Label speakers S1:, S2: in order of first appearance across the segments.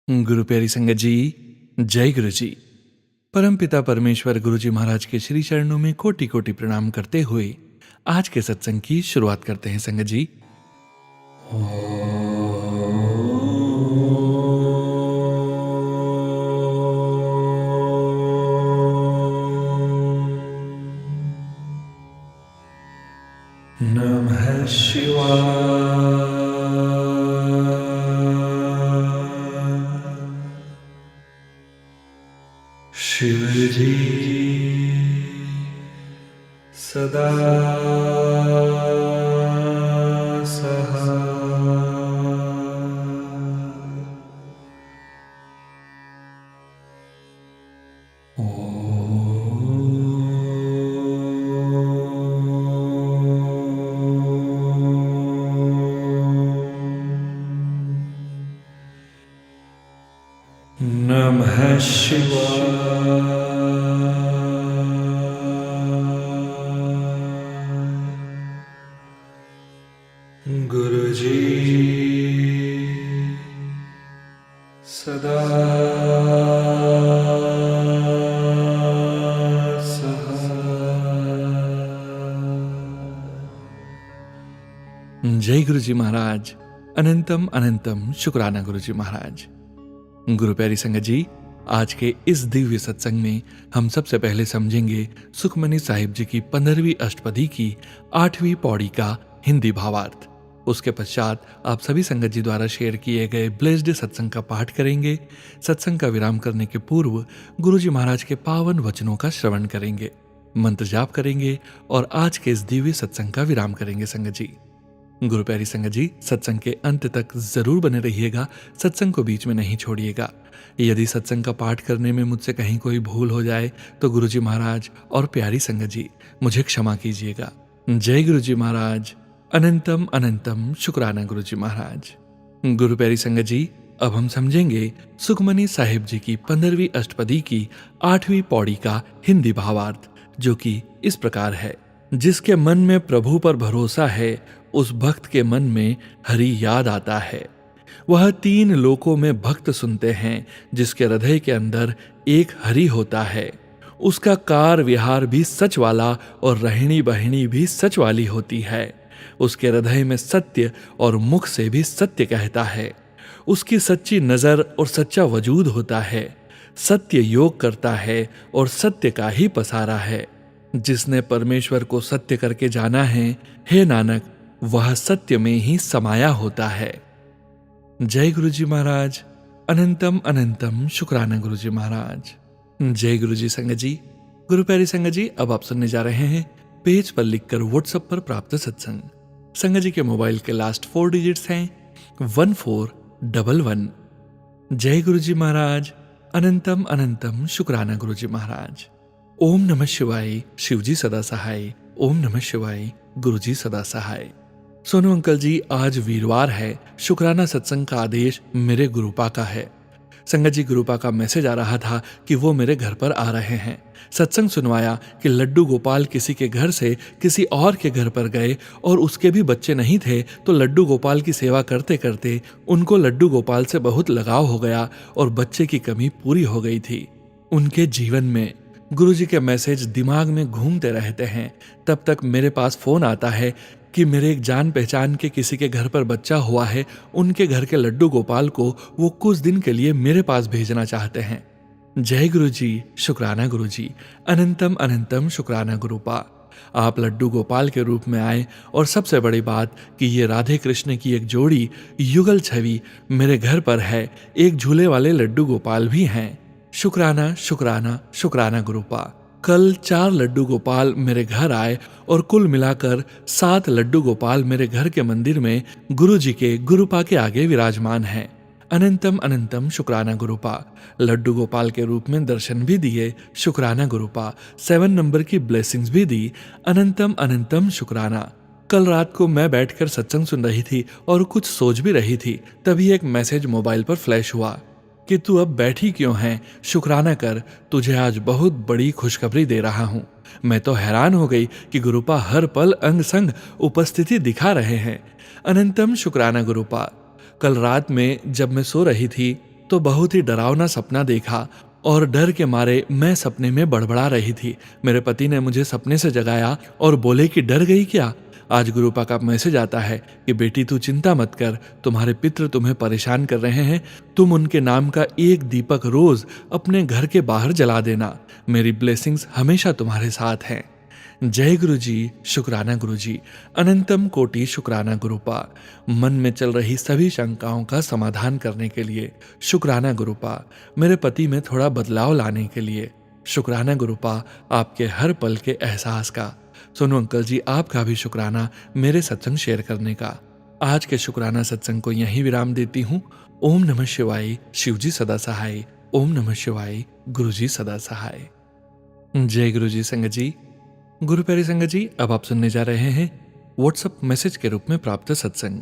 S1: गुरु प्यारी संगत जी, जय गुरु जी। परमपिता परमेश्वर गुरु जी महाराज के श्री चरणों में कोटि कोटि प्रणाम करते हुए आज के सत्संग की शुरुआत करते हैं संगत जी। नमः शिवाय। शिव जी सदा नमः शिवाय। गुरु जी सदा जय गुरु जी महाराज। अनंतम अनंतम शुक्राना गुरु जी महाराज। गुरु प्यारी संगत जी, आज के इस दिव्य सत्संग में हम सबसे पहले समझेंगे सुखमनी साहिब जी की 15वीं अष्टपदी की 8वीं पौड़ी का हिंदी भावार्थ। उसके पश्चात आप सभी संगत जी द्वारा शेयर किए गए ब्लेस्ड सत्संग का पाठ करेंगे। सत्संग का विराम करने के पूर्व गुरु जी महाराज के पावन वचनों का श्रवण करेंगे, मंत्र जाप करेंगे और आज के इस दिव्य सत्संग का विराम करेंगे संगत जी। गुरु प्यारी संगत जी, सत्संग के अंत तक जरूर बने रहिएगा, सत्संग को बीच में नहीं छोड़िएगा। यदि सत्संग का पाठ करने में मुझसे कहीं कोई भूल हो जाए तो गुरु जी महाराज और प्यारी संगत जी मुझे क्षमा कीजिएगा। जय गुरु जी महाराज। अनंतम अनंतम शुक्राना गुरु जी महाराज। गुरु प्यारी संगत जी, अब हम समझेंगे सुखमनी साहिब जी की 15वीं अष्टपदी की 8वीं पौड़ी का हिंदी भावार्थ, जो कि इस प्रकार है। जिसके मन में प्रभु पर भरोसा है, उस भक्त के मन में हरि याद आता है। वह 3 लोकों में भक्त सुनते हैं, जिसके हृदय के अंदर एक हरि होता है। उसका कार विहार भी सच वाला और रहनी बहनी भी सच वाली होती है। उसके हृदय में सत्य और मुख से भी सत्य कहता है। उसकी सच्ची नजर और सच्चा वजूद होता है। सत्य योग करता है और सत्य का ही पसारा है। जिसने परमेश्वर को सत्य करके जाना है, हे नानक, वह सत्य में ही समाया होता है। जय गुरु जी महाराज। अनंतम अनंतम शुक्राना गुरु जी महाराज। जय गुरु जी संगत जी। गुरु प्यारी संगत जी, अब आप सुनने जा रहे हैं पेज पर लिखकर व्हाट्सएप पर प्राप्त सत्संग। संगत जी के मोबाइल के लास्ट 4 डिजिट्स हैं 1411। जय गुरु जी महाराज। अनंतम अनंतम शुक्राना गुरु जी महाराज। ओम नमः शिवाय। शिवजी सदा सहाय। ओम नमः शिवाय। गुरुजी सदा सहाय। सोनू अंकल जी, आज वीरवार है। शुक्राना सत्संग का आदेश मेरे गुरुपा का है। संगत जी, गुरुपा का मैसेज आ रहा था कि वो मेरे घर पर आ रहे हैं। सत्संग सुनवाया कि लड्डू गोपाल किसी के घर से किसी और के घर पर गए और उसके भी बच्चे नहीं थे, तो लड्डू गोपाल की सेवा करते करते उनको लड्डू गोपाल से बहुत लगाव हो गया और बच्चे की कमी पूरी हो गई थी। उनके जीवन में गुरुजी के मैसेज दिमाग में घूमते रहते हैं। तब तक मेरे पास फोन आता है कि मेरे एक जान पहचान के किसी के घर पर बच्चा हुआ है। उनके घर के लड्डू गोपाल को वो कुछ दिन के लिए मेरे पास भेजना चाहते हैं। जय गुरु जी। शुक्राना गुरु जी। अनंतम अनंतम शुक्राना गुरुपा। आप लड्डू गोपाल के रूप में आए और सबसे बड़ी बात कि ये राधे कृष्ण की एक जोड़ी युगल छवि मेरे घर पर है। एक झूले वाले लड्डू गोपाल भी हैं। शुक्राना शुक्राना शुक्राना गुरुपा। कल 4 लड्डू गोपाल मेरे घर आए और कुल मिलाकर 7 लड्डू गोपाल मेरे घर के मंदिर में गुरु जी के गुरुपा के आगे विराजमान हैं। अनंतम अनंतम शुक्राना गुरुपा। लड्डू गोपाल के रूप में दर्शन भी दिए। शुक्राना गुरुपा। 7 नंबर की ब्लेसिंग्स भी दी। अनंतम अनंतम शुक्राना। कल रात को मैं बैठकर सत्संग सुन रही थी और कुछ सोच भी रही थी, तभी एक मैसेज मोबाइल पर फ्लैश हुआ कि तू अब बैठी क्यों है, शुक्राना कर, तुझे आज बहुत बड़ी खुशखबरी दे रहा हूँ। मैं तो हैरान हो गई कि गुरुपा हर पल अंग संग उपस्थिति दिखा रहे हैं। अनंतम शुक्राना गुरुपा। कल रात में जब मैं सो रही थी तो बहुत ही डरावना सपना देखा और डर के मारे मैं सपने में बड़बड़ा रही थी। मेरे पति ने मुझे सपने से जगाया और बोले कि डर गई क्या? आज गुरुपा का मैसेज आता है कि बेटी तू चिंता मत कर, तुम्हारे पितृ तुम्हें परेशान कर रहे हैं, तुम उनके नाम का एक दीपक रोज अपने घर के बाहर जला देना। मेरी ब्लेसिंग्स हमेशा तुम्हारे साथ हैं। जय गुरु जी, शुक्राना गुरु जी, अनंतम कोटि शुक्राना गुरुपा। मन में चल रही सभी शंकाओं का समाधान करने के लिए शुक्राना गुरुपा। मेरे पति में थोड़ा बदलाव लाने के लिए शुक्राना गुरुपा। आपके हर पल के एहसास का। सोनू अंकल जी, आपका भी शुक्राना मेरे सत्संग शेयर करने का। आज के शुक्राना सत्संग को यहीं विराम देती हूँ। ओम नमः शिवाय, शिवजी सदा सहाय। ओम नमः शिवाय, गुरुजी सदा सहाय। जय गुरु जी संगत जी। गुरु प्यारी संगत जी, अब आप सुनने जा रहे हैं व्हाट्सएप मैसेज के रूप में प्राप्त सत्संग।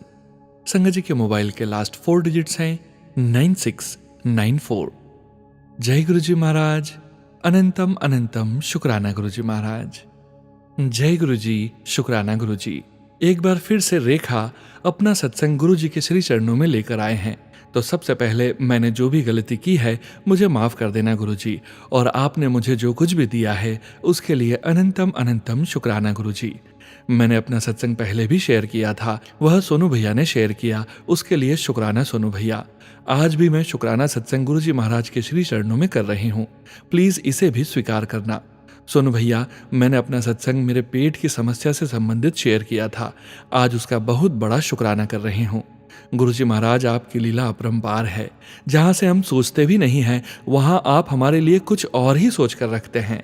S1: संगत जी के मोबाइल के लास्ट 4 डिजिट्स हैं 9694। जय गुरु जी महाराज, अनंतम अनंतम शुक्राना गुरु जी महाराज। जय गुरु जी, शुक्राना गुरु जी। एक बार फिर से रेखा अपना सत्संग गुरु जी के श्री चरणों में लेकर आए हैं। तो सबसे पहले मैंने जो भी गलती की है मुझे माफ कर देना गुरु जी, और आपने मुझे जो कुछ भी दिया है उसके लिए अनंतम अनंतम शुक्राना गुरु जी। मैंने अपना सत्संग पहले भी शेयर किया था, वह सोनू भैया ने शेयर किया, उसके लिए शुक्राना सोनू भैया। आज भी मैं शुक्राना सत्संग गुरु जी महाराज के श्री चरणों में कर रही हूँ, प्लीज इसे भी स्वीकार करना। सोनू भैया, मैंने अपना सत्संग मेरे पेट की समस्या से संबंधित शेयर किया था, आज उसका बहुत बड़ा शुक्राना कर रही हूँ। गुरुजी महाराज, आपकी लीला अपरंपार है। जहाँ से हम सोचते भी नहीं हैं वहाँ आप हमारे लिए कुछ और ही सोच कर रखते हैं।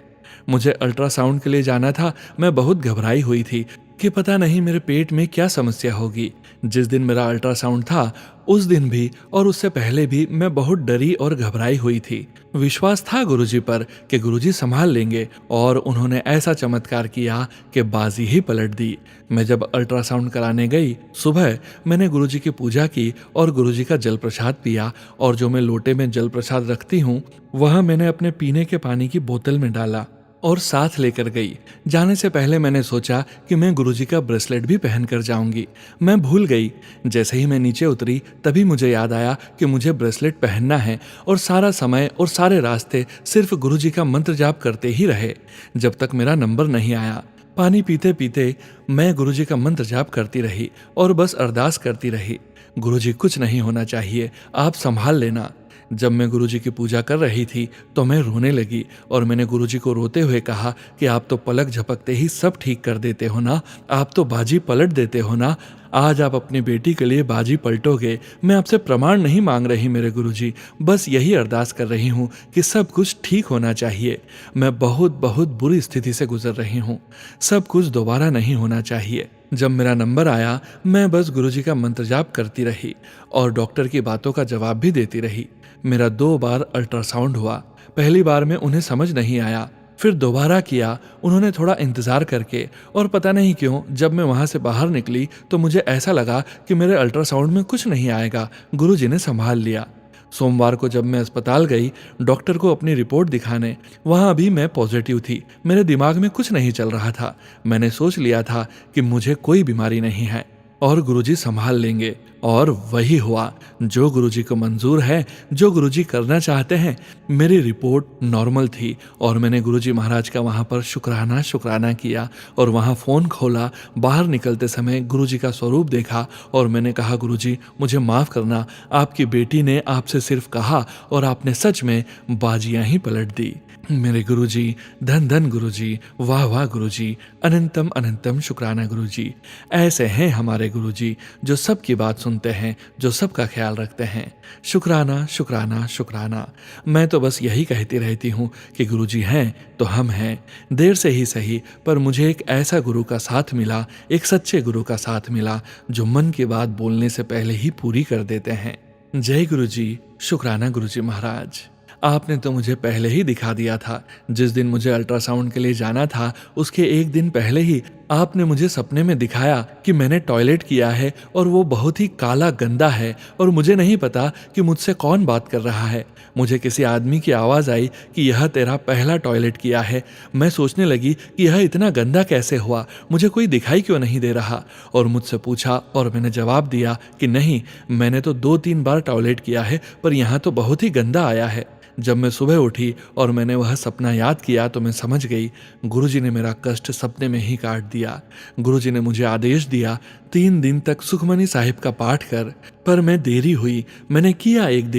S1: मुझे अल्ट्रासाउंड के लिए जाना था, मैं बहुत घबराई हुई थी कि पता नहीं मेरे पेट में क्या समस्या होगी। जिस दिन मेरा अल्ट्रासाउंड था उस दिन भी और उससे पहले भी मैं बहुत डरी और घबराई हुई थी। विश्वास था गुरुजी पर कि गुरुजी संभाल लेंगे, और उन्होंने ऐसा चमत्कार किया कि बाजी ही पलट दी। मैं जब अल्ट्रासाउंड कराने गई, सुबह मैंने गुरुजी की पूजा की और गुरुजी का जल प्रसाद पिया, और जो मैं लोटे में जल प्रसाद रखती हूँ वह मैंने अपने पीने के पानी की बोतल में डाला और साथ लेकर गई। जाने से पहले मैंने सोचा कि मैं गुरुजी का ब्रेसलेट भी पहन कर जाऊंगी। मैं भूल गई। जैसे ही मैं नीचे उतरी तभी मुझे याद आया कि मुझे ब्रेसलेट पहनना है, और सारा समय और सारे रास्ते सिर्फ गुरुजी का मंत्र जाप करते ही रहे जब तक मेरा नंबर नहीं आया। पानी पीते पीते मैं गुरुजी का मंत्र जाप करती रही और बस अरदास करती रही, गुरुजी कुछ नहीं होना चाहिए, आप संभाल लेना। जब मैं गुरुजी की पूजा कर रही थी तो मैं रोने लगी, और मैंने गुरुजी को रोते हुए कहा कि आप तो पलक झपकते ही सब ठीक कर देते हो ना, आप तो बाजी पलट देते हो ना। आज आप अपनी बेटी के लिए बाजी पलटोगे। मैं आपसे प्रमाण नहीं मांग रही मेरे गुरुजी, बस यही अरदास कर रही हूँ कि सब कुछ ठीक होना चाहिए। मैं बहुत बहुत बुरी स्थिति से गुजर रही हूँ, सब कुछ दोबारा नहीं होना चाहिए। जब मेरा नंबर आया मैं बस गुरुजी का मंत्र जाप करती रही और डॉक्टर की बातों का जवाब भी देती रही। मेरा 2 बार अल्ट्रासाउंड हुआ। पहली बार में उन्हें समझ नहीं आया, फिर दोबारा किया उन्होंने थोड़ा इंतजार करके, और पता नहीं क्यों जब मैं वहां से बाहर निकली तो मुझे ऐसा लगा कि मेरे अल्ट्रासाउंड में कुछ नहीं आएगा, गुरुजी ने संभाल लिया। सोमवार को जब मैं अस्पताल गई डॉक्टर को अपनी रिपोर्ट दिखाने, वहां भी मैं पॉजिटिव थी। मेरे दिमाग में कुछ नहीं चल रहा था। मैंने सोच लिया था कि मुझे कोई बीमारी नहीं है और गुरुजी संभाल लेंगे, और वही हुआ। जो गुरुजी को मंजूर है, जो गुरुजी करना चाहते हैं। मेरी रिपोर्ट नॉर्मल थी और मैंने गुरुजी महाराज का वहाँ पर शुक्राना किया, और वहाँ फ़ोन खोला, बाहर निकलते समय गुरुजी का स्वरूप देखा और मैंने कहा, गुरुजी मुझे माफ़ करना, आपकी बेटी ने आपसे सिर्फ कहा और आपने सच में बाजियाँ ही पलट दी। मेरे गुरुजी, धन धन गुरुजी, वाह वाह गुरुजी, अनंतम अनंतम शुक्राना गुरुजी। ऐसे हैं हमारे गुरुजी जो सबकी बात सुनते हैं, जो सबका ख्याल रखते हैं। शुक्राना शुक्राना शुक्राना। मैं तो बस यही कहती रहती हूँ कि गुरुजी हैं तो हम हैं। देर से ही सही, पर मुझे एक ऐसा गुरु का साथ मिला, एक सच्चे गुरु का साथ मिला जो मन की बात बोलने से पहले ही पूरी कर देते हैं। जय गुरुजी, शुक्राना गुरुजी महाराज। आपने तो मुझे पहले ही दिखा दिया था। जिस दिन मुझे अल्ट्रासाउंड के लिए जाना था उसके एक दिन पहले ही आपने मुझे सपने में दिखाया कि मैंने टॉयलेट किया है और वो बहुत ही काला गंदा है और मुझे नहीं पता कि मुझसे कौन बात कर रहा है। मुझे किसी आदमी की आवाज़ आई कि यह तेरा पहला टॉयलेट किया है। मैं सोचने लगी कि यह इतना गंदा कैसे हुआ, मुझे कोई दिखाई क्यों नहीं दे रहा, और मुझसे पूछा और मैंने जवाब दिया कि नहीं, मैंने तो 2-3 बार टॉयलेट किया है पर यहाँ तो बहुत ही गंदा आया है। जब मैं सुबह उठी और मैंने वह सपना याद किया तो मैं समझ गई गुरुजी ने मेरा कष्ट सपने में ही काट दिया। गुरुजी ने मुझे आदेश दिया 3 दिन तक सुखमनी साहिब का पाठ कर, पर मैं देरी हुई। मैंने किया एक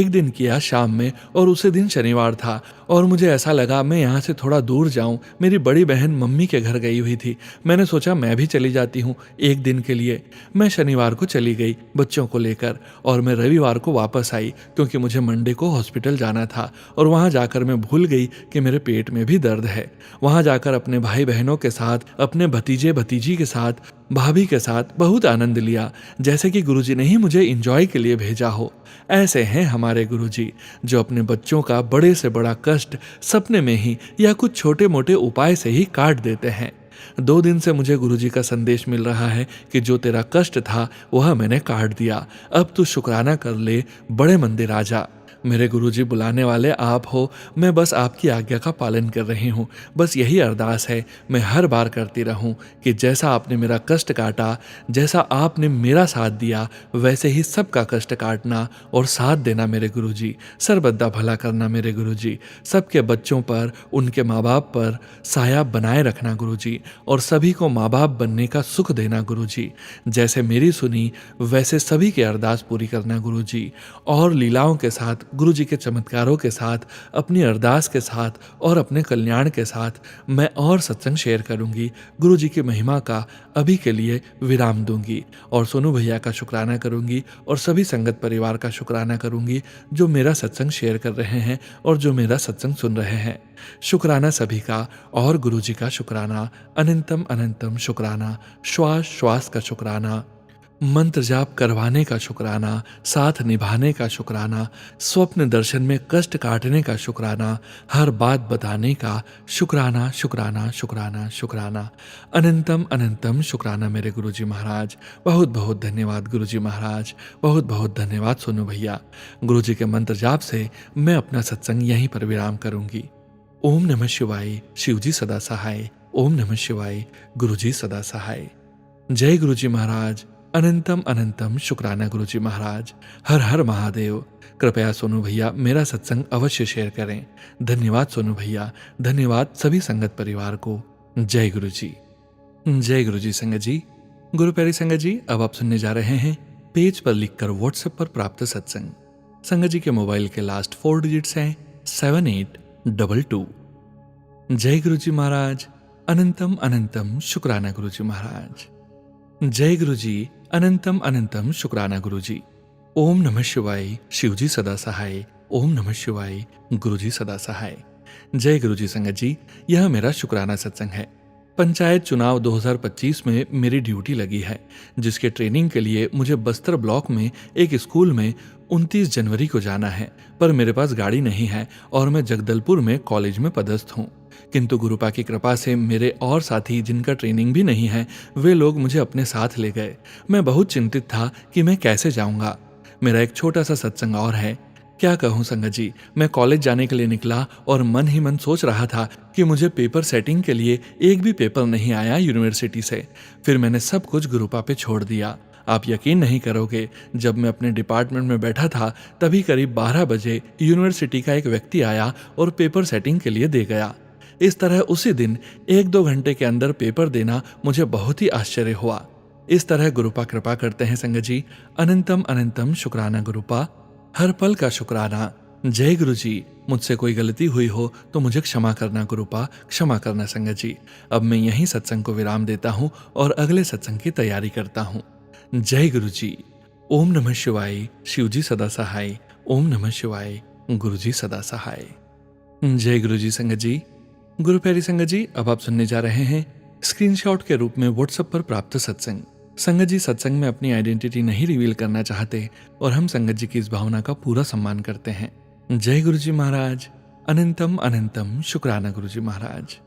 S1: दिन किया शाम में, और उसी दिन शनिवार था और मुझे ऐसा लगा मैं यहाँ से थोड़ा दूर जाऊं। मेरी बड़ी बहन मम्मी के घर गई हुई थी। मैंने सोचा मैं भी चली जाती हूँ एक दिन के लिए। मैं शनिवार को चली गई बच्चों को लेकर, और मैं रविवार को वापस आई क्योंकि मुझे मंडे को हॉस्पिटल जाना था। और वहाँ जाकर मैं भूल गई कि मेरे पेट में भी दर्द है। वहाँ जाकर अपने भाई बहनों के साथ, अपने भतीजे भतीजी के साथ, भाभी के साथ बहुत आनंद लिया, जैसे कि गुरुजी ने ही मुझे एंजॉय के लिए भेजा हो। ऐसे हैं हमारे गुरुजी, जो अपने बच्चों का बड़े से बड़ा कष्ट सपने में ही या कुछ छोटे मोटे उपाय से ही काट देते हैं। 2 दिन से मुझे गुरुजी का संदेश मिल रहा है कि जो तेरा कष्ट था वह मैंने काट दिया, अब तू शुक्राना कर ले, बड़े मंदिर आ जा। मेरे गुरुजी बुलाने वाले आप हो, मैं बस आपकी आज्ञा का पालन कर रही हूँ। बस यही अरदास है मैं हर बार करती रहूँ कि जैसा आपने मेरा कष्ट काटा, जैसा आपने मेरा साथ दिया, वैसे ही सबका कष्ट काटना और साथ देना मेरे गुरुजी। सर्वदा भला करना मेरे गुरुजी। सबके बच्चों पर, उनके माँ बाप पर साया बनाए रखना गुरुजी, और सभी को माँ बाप बनने का सुख देना गुरुजी। जैसे मेरी सुनी वैसे सभी की अरदास पूरी करना गुरुजी, और लीलाओं के साथ, गुरुजी के चमत्कारों के साथ, अपनी अरदास के साथ और अपने कल्याण के साथ मैं और सत्संग शेयर करूंगी। गुरुजी की महिमा का अभी के लिए विराम दूंगी और सोनू भैया का शुक्राना करूंगी और सभी संगत परिवार का शुक्राना करूंगी जो मेरा सत्संग शेयर कर रहे हैं और जो मेरा सत्संग सुन रहे हैं। शुक्राना सभी का, और गुरुजी का शुक्राना, अनंतम अनंतम शुक्राना, श्वास श्वास का शुक्राना, मंत्र जाप करवाने का शुक्राना, साथ निभाने का शुक्राना, स्वप्न दर्शन में कष्ट काटने का शुक्राना, हर बात बताने का शुक्राना, शुक्राना शुक्राना शुक्राना, अनंतम अनंतम शुक्राना मेरे गुरुजी महाराज। बहुत बहुत धन्यवाद गुरुजी महाराज, बहुत बहुत धन्यवाद सोनू भैया। गुरुजी के मंत्र जाप से मैं अपना सत्संग यहीं पर विराम करूंगी। ओम नमः शिवाय, शिवजी सदा सहाय। ओम नमः शिवाय, गुरुजी सदा सहाय। जय गुरुजी महाराज। अनंतम अनंतम शुक्राना गुरुजी महाराज। हर हर महादेव। कृपया सोनू भैया मेरा सत्संग अवश्य शेयर करें। धन्यवाद सोनू भैया, धन्यवाद सभी संगत परिवार को। जय गुरुजी। जय गुरुजी संगत जी। गुरु प्यारी संगत जी, अब आप सुनने जा रहे हैं पेज पर लिखकर व्हाट्सएप पर प्राप्त सत्संग। संगत जी के मोबाइल के लास्ट 4 डिजिट्स हैं 7822। जय गुरुजी महाराज। अनंतम अनंतम शुक्राना गुरुजी महाराज। जय गुरुजी। अनंतम अनंतम शुक्राना गुरुजी। ओम नमः शिवाय, शिवजी सदा सहाय। ओम नमः शिवाय, गुरुजी सदा सहाय। जय गुरुजी संगत जी, यह मेरा शुक्राना सत्संग है। पंचायत चुनाव 2025 में मेरी ड्यूटी लगी है, जिसके ट्रेनिंग के लिए मुझे बस्तर ब्लॉक में एक स्कूल में 29 जनवरी को जाना है, पर मेरे पास गाड़ी नहीं है और मैं जगदलपुर में कॉलेज में पदस्थ हूँ। किंतु गुरुपा की कृपा से मेरे और साथी जिनका ट्रेनिंग भी नहीं है, वे लोग मुझे अपने साथ ले गए। मैं बहुत चिंतित था कि मैं कैसे जाऊंगा। मेरा एक छोटा सा सत्संग और है। क्या कहूँ संगत जी, मैं कॉलेज जाने के लिए निकला और मन ही मन सोच रहा था कि मुझे पेपर सेटिंग के लिए एक भी पेपर नहीं आया यूनिवर्सिटी से। फिर मैंने सब कुछ गुरुपा पे छोड़ दिया। आप यकीन नहीं करोगे, जब मैं अपने डिपार्टमेंट में बैठा था तभी करीब 12 बजे यूनिवर्सिटी का एक व्यक्ति आया और पेपर सेटिंग के लिए दे गया। इस तरह उसी दिन 1-2 घंटे के अंदर पेपर देना मुझे बहुत ही आश्चर्य हुआ। इस तरह गुरुपा कृपा करते हैं संगत जी। अनंतम अनंतम शुक्राना गुरुपा, हर पल का शुक्राना। जय गुरु जी। मुझसे कोई गलती हुई हो तो मुझे क्षमा करना गुरुपा, क्षमा करना संगत जी। अब मैं यहीं सत्संग को विराम देता हूँ और अगले सत्संग की तैयारी करता हूँ। जय गुरु जी। ओम नमः शिवाय, शिवजी सदा सहाय। ओम नमः शिवाय, गुरुजी सदा सहाय। जय गुरु जी संगत जी। गुरु प्यारी संगत जी, अब आप सुनने जा रहे हैं स्क्रीनशॉट के रूप में व्हाट्सएप पर प्राप्त सत्संग। संगत जी सत्संग में अपनी आइडेंटिटी नहीं रिवील करना चाहते और हम संगत जी की इस भावना का पूरा सम्मान करते हैं। जय गुरु जी महाराज। अनंतम अनंतम शुक्राना गुरु जी महाराज।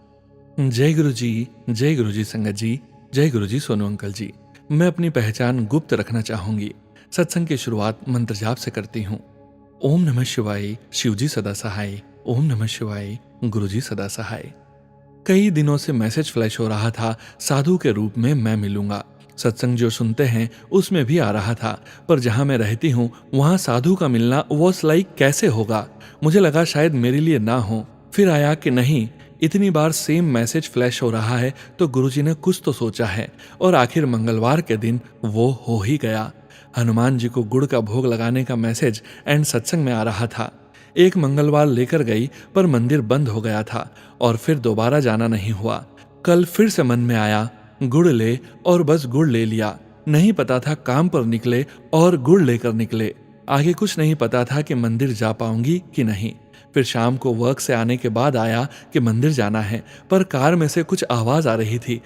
S1: जय गुरु जी संगत जी, जय गुरु जी सोनू अंकल जी। मैं अपनी पहचान गुप्त रखना चाहूंगी। सत्संग की शुरुआत मंत्र जाप से करती हूँ। ओम नमः शिवाय, शिव जी सदा सहाय। ओम नमः शिवाय, गुरु जी सदा सहाय। कई दिनों से मैसेज फ्लैश हो रहा था, साधु के रूप में मैं मिलूंगा। सत्संग जो सुनते हैं उसमें भी आ रहा था, पर जहां मैं रहती हूँ वहां साधु का मिलना वॉज लाइक कैसे होगा। मुझे लगा शायद मेरे लिए ना हो, फिर आया कि नहीं, इतनी बार सेम मैसेज फ्लैश हो रहा है तो गुरुजी ने कुछ तो सोचा है। और आखिर मंगलवार के दिन वो हो ही गया। हनुमान जी को गुड़ का भोग लगाने का मैसेज एंड सत्संग में आ रहा था। एक मंगलवार लेकर गई पर मंदिर बंद हो गया था और फिर दोबारा जाना नहीं हुआ। कल फिर से मन में आया गुड़ ले, और बस गुड़ ले लिया। नहीं पता था काम पर निकले और गुड़ लेकर निकले। आगे कुछ नहीं पता था कि मंदिर जा पाऊंगी कि नहीं। फिर शाम को वर्क से आने के बाद आया कि मंदिर जाना है, पर कार में से कुछ आवाज आ रही थी।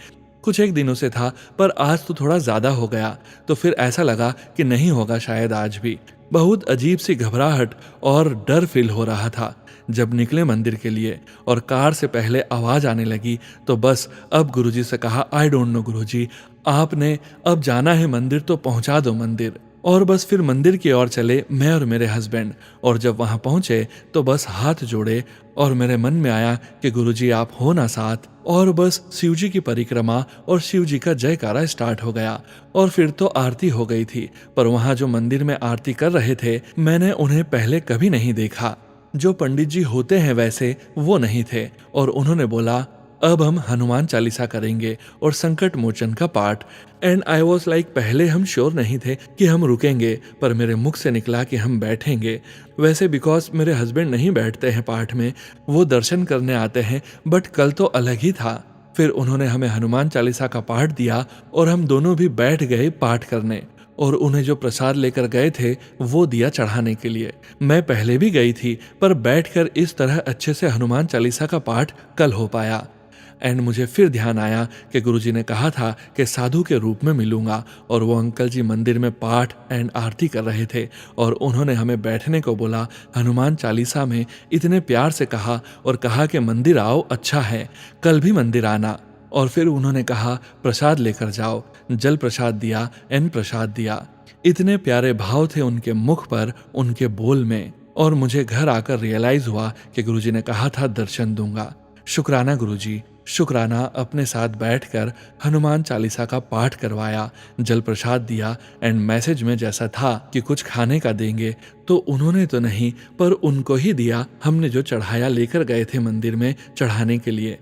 S1: कुछ एक दिनों से था, पर आज तो थोड़ा ज्यादा हो गया। तो फिर ऐसा लगा कि नहीं होगा शायद आज भी। बहुत अजीब सी घबराहट और डर फील हो रहा था। जब निकले मंदिर के लिए और कार से पहले आवाज आने लगी तो बस अब गुरुजी से कहा, आई डोंट नो गुरुजी, आपने अब जाना है मंदिर तो पहुंचा दो मंदिर। और बस फिर मंदिर की ओर चले मैं और मेरे हस्बैंड। और जब वहां पहुंचे तो बस हाथ जोड़े और मेरे मन में आया कि गुरुजी आप हो ना साथ। और बस शिवजी की परिक्रमा और शिवजी का जयकारा स्टार्ट हो गया। और फिर तो आरती हो गई थी, पर वहां जो मंदिर में आरती कर रहे थे मैंने उन्हें पहले कभी नहीं देखा। जो पंडित जी होते हैं वैसे वो नहीं थे। और उन्होंने बोला, अब हम हनुमान चालीसा करेंगे और संकट मोचन का पाठ। एंड आई वॉज लाइक, पहले हम श्योर नहीं थे कि हम रुकेंगे, पर मेरे मुख से निकला कि हम बैठेंगे। वैसे बिकॉज मेरे हस्बैंड नहीं बैठते हैं पाठ में, वो दर्शन करने आते हैं, बट कल तो अलग ही था। फिर उन्होंने हमें हनुमान चालीसा का पाठ दिया और हम दोनों भी बैठ गए पाठ करने। और उन्हें जो प्रसाद लेकर गए थे वो दिया चढ़ाने के लिए। मैं पहले भी गई थी, पर बैठकर इस तरह अच्छे से हनुमान चालीसा का पाठ कल हो पाया। एंड मुझे फिर ध्यान आया कि गुरुजी ने कहा था कि साधु के रूप में मिलूंगा। और वो अंकल जी मंदिर में पाठ एंड आरती कर रहे थे और उन्होंने हमें बैठने को बोला। हनुमान चालीसा में इतने प्यार से कहा और कहा कि मंदिर आओ, अच्छा है, कल भी मंदिर आना। और फिर उन्होंने कहा प्रसाद लेकर जाओ। जल प्रसाद दिया एंड प्रसाद दिया। इतने प्यारे भाव थे उनके मुख पर, उनके बोल में। और मुझे घर आकर रियलाइज हुआ कि गुरुजी ने कहा था दर्शन दूंगा। शुक्राना गुरुजी, शुक्राना। अपने साथ बैठकर हनुमान चालीसा का पाठ करवाया, जल प्रसाद दिया। एंड मैसेज में जैसा था कि कुछ खाने का देंगे, तो उन्होंने तो नहीं पर उनको ही दिया। हमने जो चढ़ाया लेकर गए थे मंदिर में चढ़ाने के लिए।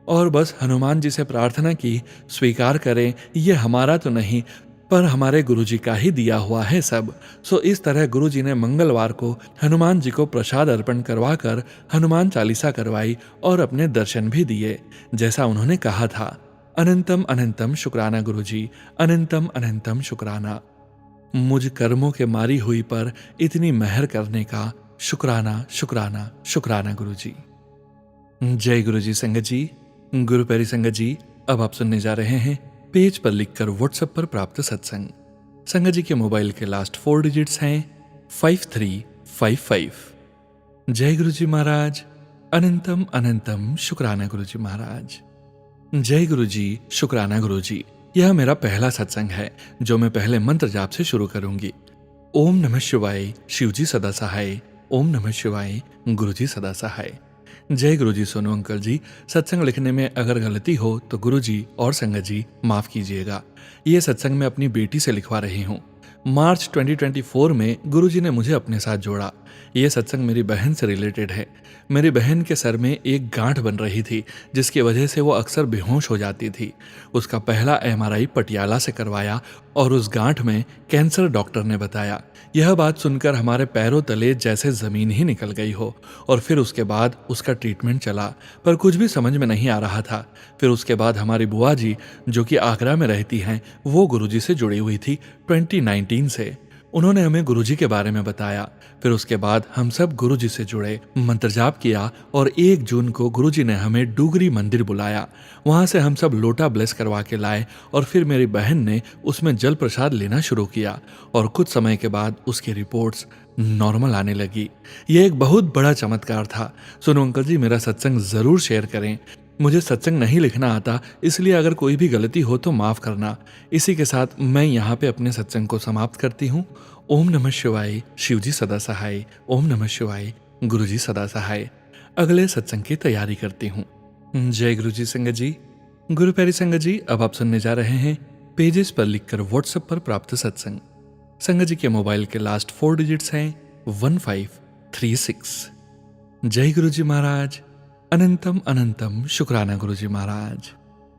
S1: और बस हनुमान जी से प्रार्थना की, स्वीकार करें ये हमारा तो नहीं पर हमारे गुरुजी का ही दिया हुआ है सब। सो इस तरह गुरुजी ने मंगलवार को हनुमान जी को प्रसाद अर्पण करवाकर हनुमान चालीसा करवाई और अपने दर्शन भी दिए जैसा उन्होंने कहा था। अनंतम अनंतम शुक्राना गुरुजी, अनंतम अनंतम शुक्राना। मुझ कर्मों के मारी हुई पर इतनी मेहर करने का शुक्राना शुक्राना शुक्राना गुरुजी। जय गुरुजी संगत जी। गुरु प्यारी संगत जी, अब आप सुनने जा रहे हैं पेज पर लिखकर व्हाट्सएप पर प्राप्त सत्संग। संगत जी के मोबाइल के लास्ट 4 डिजिट्स हैं 5355। जय गुरुजी महाराज, अनंतम अनंतम शुक्राना गुरुजी महाराज। जय गुरुजी, शुक्राना गुरुजी। यह मेरा पहला सत्संग है जो मैं पहले मंत्र जाप से शुरू करूंगी। ओम नमः शिवाय, शिवजी सदा सहाय। ओम नमः शिवाय, गुरुजी सदा सहाय। जय गुरुजी सोनू अंकल जी। सत्संग लिखने में अगर गलती हो तो गुरुजी और संगत जी माफ कीजिएगा। ये सत्संग मैं अपनी बेटी से लिखवा रही हूँ। मार्च 2024 में गुरुजी ने मुझे अपने साथ जोड़ा। ये सत्संग मेरी बहन से रिलेटेड है। मेरी बहन के सर में एक गांठ बन रही थी जिसकी वजह से वो अक्सर बेहोश हो जाती थी। उसका पहला MRI पटियाला से करवाया और उस गांठ में कैंसर डॉक्टर ने बताया। यह बात सुनकर हमारे पैरों तले जैसे जमीन ही निकल गई हो। और फिर उसके बाद उसका ट्रीटमेंट चला, पर कुछ भी समझ में नहीं आ रहा था। फिर उसके बाद हमारी बुआ जी जो कि आगरा में रहती हैं, वो गुरुजी से जुड़ी हुई थी 2019 से। उन्होंने हमें गुरुजी के बारे में बताया। फिर उसके बाद हम सब गुरुजी से जुड़े, मंत्र जाप किया और 1 जून को गुरुजी ने हमें डूगरी मंदिर बुलाया। वहां से हम सब लोटा ब्लेस करवा के लाए और फिर मेरी बहन ने उसमें जल प्रसाद लेना शुरू किया और कुछ समय के बाद उसकी रिपोर्ट्स नॉर्मल आने लगी। यह एक बहुत बड़ा चमत्कार था। सोनू अंकल जी, मेरा सत्संग जरूर शेयर करें। मुझे सत्संग नहीं लिखना आता, इसलिए अगर कोई भी गलती हो तो माफ करना। इसी के साथ मैं यहाँ पे अपने सत्संग को समाप्त करती हूँ। ओम नमः शिवाय, शिवजी सदा सहाय। ओम नमः शिवाय, गुरुजी सदा सहाय। अगले सत्संग की तैयारी करती हूँ। जय गुरुजी संगत जी। गुरु प्यारी संगत जी, अब आप सुनने जा रहे हैं पेजेस पर लिखकर व्हाट्सएप पर प्राप्त सत्संग। संगत जी के मोबाइल के लास्ट 4 डिजिट्स हैं 1536। जय गुरुजी महाराज। अनंतम अनंतम शुक्राना गुरुजी महाराज।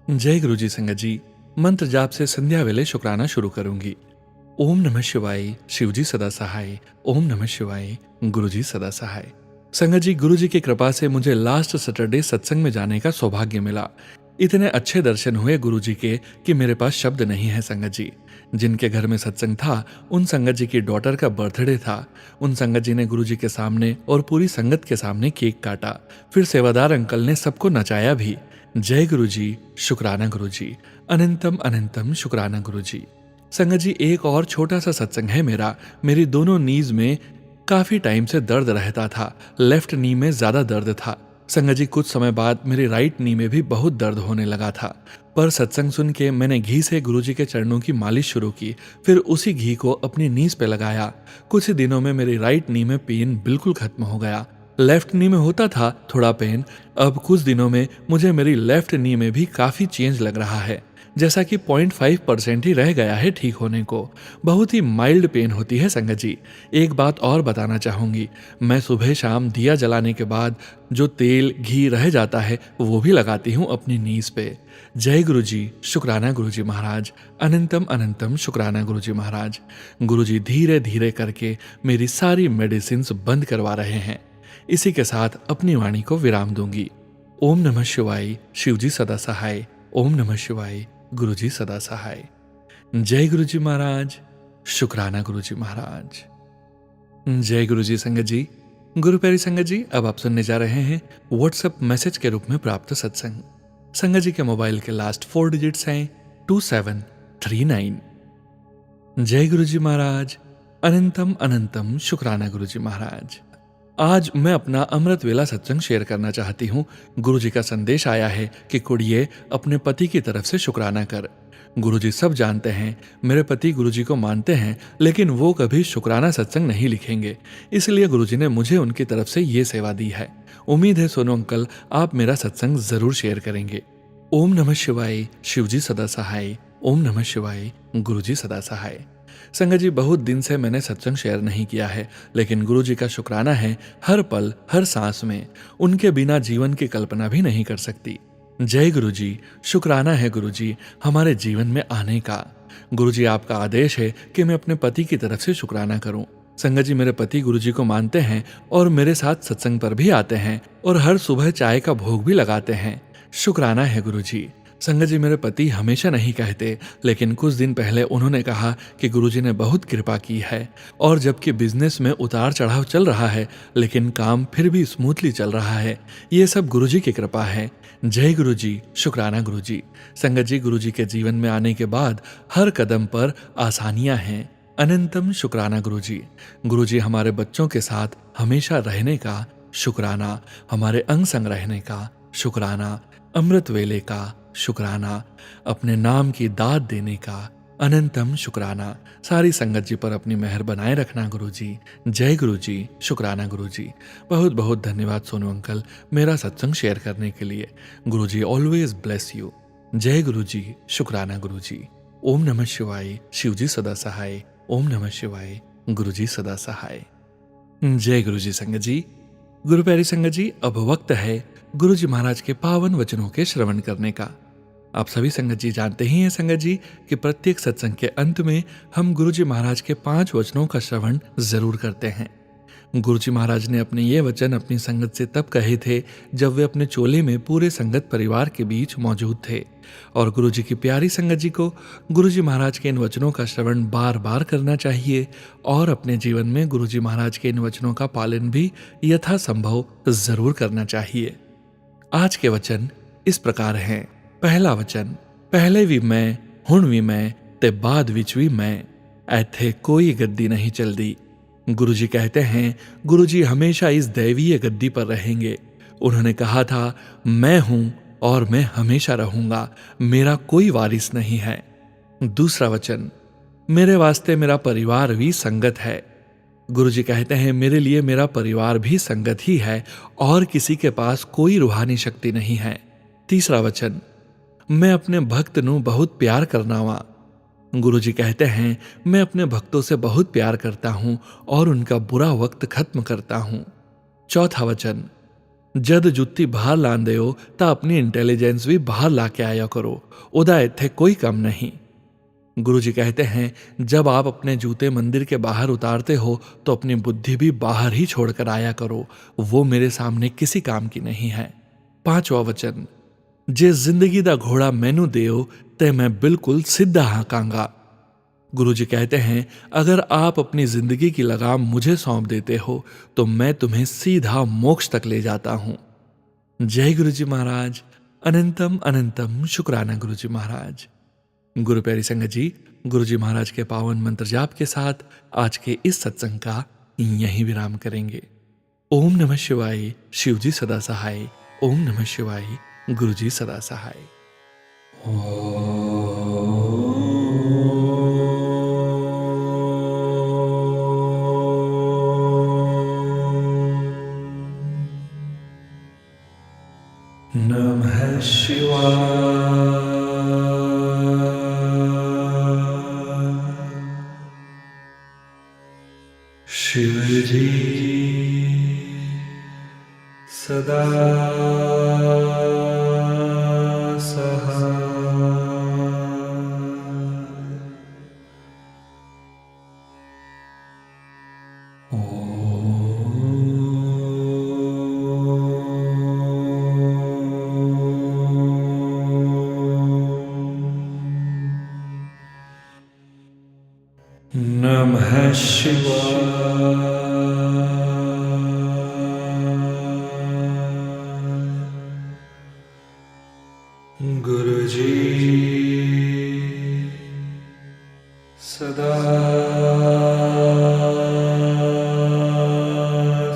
S1: जय गुरुजी संगत जी, मंत्र जाप से संध्या वेले शुक्राना शुरू करूंगी। ओम नमः शिवाय, शिवजी सदा सहाय। ओम नमः शिवाय, गुरुजी सदा सहाय। संगत जी, गुरुजी की कृपा से मुझे लास्ट सैटरडे सत्संग में जाने का सौभाग्य मिला। इतने अच्छे दर्शन हुए गुरुजी के कि मेरे पास शब्द नहीं है। संगत जी, जिनके घर में सत्संग था उन संगत जी की डॉटर का बर्थडे था। उन संगत जी ने गुरुजी के सामने और पूरी संगत के सामने केक काटा। फिर सेवादार अंकल ने सबको नचाया भी। जय गुरुजी, शुक्राना गुरुजी। अनंतम अनंतम शुक्राना गुरुजी। संगत जी, एक और छोटा सा सत्संग है मेरा। मेरी दोनों नीज में काफी टाइम से दर्द रहता था। लेफ्ट नी में ज्यादा दर्द था। संगत जी, कुछ समय बाद मेरी राइट नी में भी बहुत दर्द होने लगा था। पर सत्संग सुन के मैंने घी से गुरुजी के चरणों की मालिश शुरू की। फिर उसी घी को अपनी नीज पे लगाया। कुछ ही दिनों में मेरी राइट नी में पेन बिल्कुल खत्म हो गया। लेफ्ट नी में होता था थोड़ा पेन, अब कुछ दिनों में मुझे मेरी लेफ्ट नी में भी काफी चेंज लग रहा है, जैसा कि 0.5% ही रह गया है ठीक होने को। बहुत ही माइल्ड पेन होती है संगत जी। एक बात और बताना चाहूंगी, मैं सुबह शाम दिया जलाने के बाद जो तेल घी रह जाता है वो भी लगाती हूँ अपनी नीज पे। जय गुरुजी, शुक्राना गुरुजी महाराज। अनंतम अनंतम शुक्राना गुरुजी महाराज। गुरुजी धीरे धीरे करके मेरी सारी मेडिसिन बंद करवा रहे हैं। इसी के साथ अपनी वाणी को विराम दूंगी। ओम नमः शिवाय, शिवजी सदा सहाय। ओम नमः शिवाय, गुरुजी सदा सहाय। जय गुरुजी महाराज, शुक्राना गुरुजी महाराज। जय गुरुजी संगत जी। गुरु प्यारी संगत जी, अब आप सुनने जा रहे हैं व्हाट्सएप मैसेज के रूप में प्राप्त सत्संग। संगत जी के मोबाइल के लास्ट 4 डिजिट्स हैं 2739। जय गुरुजी महाराज। अनंतम अनंतम शुक्राना गुरुजी महाराज। आज मैं अपना अमृत वेला सत्संग शेयर करना चाहती हूँ। गुरुजी का संदेश आया है कि कुड़िए अपने पति की तरफ से शुक्राना कर। गुरुजी सब जानते हैं, मेरे पति गुरुजी को मानते हैं, लेकिन वो कभी शुक्राना सत्संग नहीं लिखेंगे। इसलिए गुरुजी ने मुझे उनकी तरफ से ये सेवा दी है। उम्मीद है सोनू अंकल आप मेरा सत्संग जरूर शेयर करेंगे। ओम नमः शिवाय, शिवजी सदा सहाय। ओम नमः शिवाय, गुरुजी सदा सहाय। संगत जी, बहुत दिन से मैंने सत्संग शेयर नहीं किया है, लेकिन गुरुजी का शुक्राना है हर पल हर सांस में। उनके बिना जीवन की कल्पना भी नहीं कर सकती। जय गुरुजी, शुक्राना है गुरुजी हमारे जीवन में आने का। गुरुजी, आपका आदेश है कि मैं अपने पति की तरफ से शुक्राना करूं। संगत जी, मेरे पति गुरुजी को मानते हैं और मेरे साथ सत्संग पर भी आते हैं और हर सुबह चाय का भोग भी लगाते हैं। शुक्राना है गुरुजी। संगत जी, मेरे पति हमेशा नहीं कहते, लेकिन कुछ दिन पहले उन्होंने कहा कि गुरुजी ने बहुत कृपा की है, और जबकि बिजनेस में उतार चढ़ाव चल रहा है लेकिन काम फिर भी स्मूथली चल रहा है। ये सब गुरुजी की कृपा है। जय गुरुजी, शुक्राना गुरुजी। संगत जी, गुरुजी के जीवन में आने के बाद हर कदम पर आसानियां हैं। अनंतम शुक्राना गुरुजी। गुरुजी हमारे बच्चों के साथ हमेशा रहने का शुक्राना, हमारे अंग संग रहने का शुक्राना, अमृत वेले का शुक्राना, अपने नाम की दाद देने का अनंतम शुक्राना। सारी संगत जी पर अपनी मेहर बनाए रखना गुरुजी। जय गुरुजी, शुक्राना गुरुजी। बहुत बहुत धन्यवाद सोनू अंकल मेरा सत्संग शेयर करने के लिए। गुरुजी ऑलवेज ब्लेस यू। जय गुरुजी, शुक्राना गुरुजी। ओम नमः शिवाय, शिवजी सदा सहाय। ओम नमः शिवाय, गुरुजी सदा सहाय। जय गुरुजी संगत जी। गुरु प्यारी संगत जी, अब वक्त है गुरुजी महाराज के पावन वचनों के श्रवण करने का। आप सभी संगत जी जानते ही हैं संगत जी कि प्रत्येक सत्संग के अंत में हम गुरुजी महाराज के 5 वचनों का श्रवण जरूर करते हैं। गुरुजी महाराज ने अपने ये वचन अपनी संगत से तब कहे थे जब वे अपने चोले में पूरे संगत परिवार के बीच मौजूद थे, और गुरुजी की प्यारी संगत जी को गुरुजी महाराज के इन वचनों का श्रवण बार बार करना चाहिए और अपने जीवन में गुरुजी महाराज के इन वचनों का पालन भी यथासंभव जरूर करना चाहिए। आज के वचन इस प्रकार हैं। पहला वचन, पहले भी मैं हुण भी मैं ते बाद विच भी मैं, ऐथे कोई गद्दी नहीं चलदी। गुरुजी कहते हैं गुरुजी हमेशा इस दैवीय गद्दी पर रहेंगे। उन्होंने कहा था मैं हूं और मैं हमेशा रहूंगा, मेरा कोई वारिस नहीं है। दूसरा वचन, मेरे वास्ते मेरा परिवार भी संगत है। गुरुजी कहते हैं मेरे लिए मेरा परिवार भी संगत ही है और किसी के पास कोई रूहानी शक्ति नहीं है। तीसरा वचन, मैं अपने भक्त नु बहुत प्यार करना वा। गुरुजी कहते हैं मैं अपने भक्तों से बहुत प्यार करता हूं और उनका बुरा वक्त खत्म करता हूं। चौथा वचन, जद जुत्ती बाहर लांदे हो ता अपनी इंटेलिजेंस भी बाहर लाके आया करो, उदा इत्थे कोई कम नहीं। गुरुजी कहते हैं जब आप अपने जूते मंदिर के बाहर उतारते हो तो अपनी बुद्धि भी बाहर ही छोड़कर आया करो, वो मेरे सामने किसी काम की नहीं है। पांचवा वचन, जे जिंदगी दा घोड़ा मैनू देओ ते मैं बिल्कुल सीधा हाँकांगा। गुरुजी कहते हैं अगर आप अपनी जिंदगी की लगाम मुझे सौंप देते हो तो मैं तुम्हें सीधा मोक्ष तक ले जाता हूं। जय गुरुजी महाराज। अनंतम अनंतम शुक्राना गुरुजी महाराज। गुरु प्यारी संगत जी, गुरुजी महाराज के पावन मंत्र जाप के साथ आज के इस सत्संग का यहीं विराम करेंगे। ओम नमः शिवाय। शिवजी सदा सहाय। ओम नमः शिवाय। गुरुजी सदा सहाय। नमः शिवाय। शिवजी सदा सहाय। नमः शिवाय। गुरुजी सदा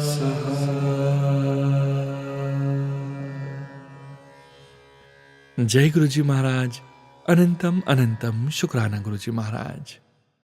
S1: सहाय। जय गुरुजी महाराज। अनंतम अनंतम शुक्राना गुरुजी महाराज।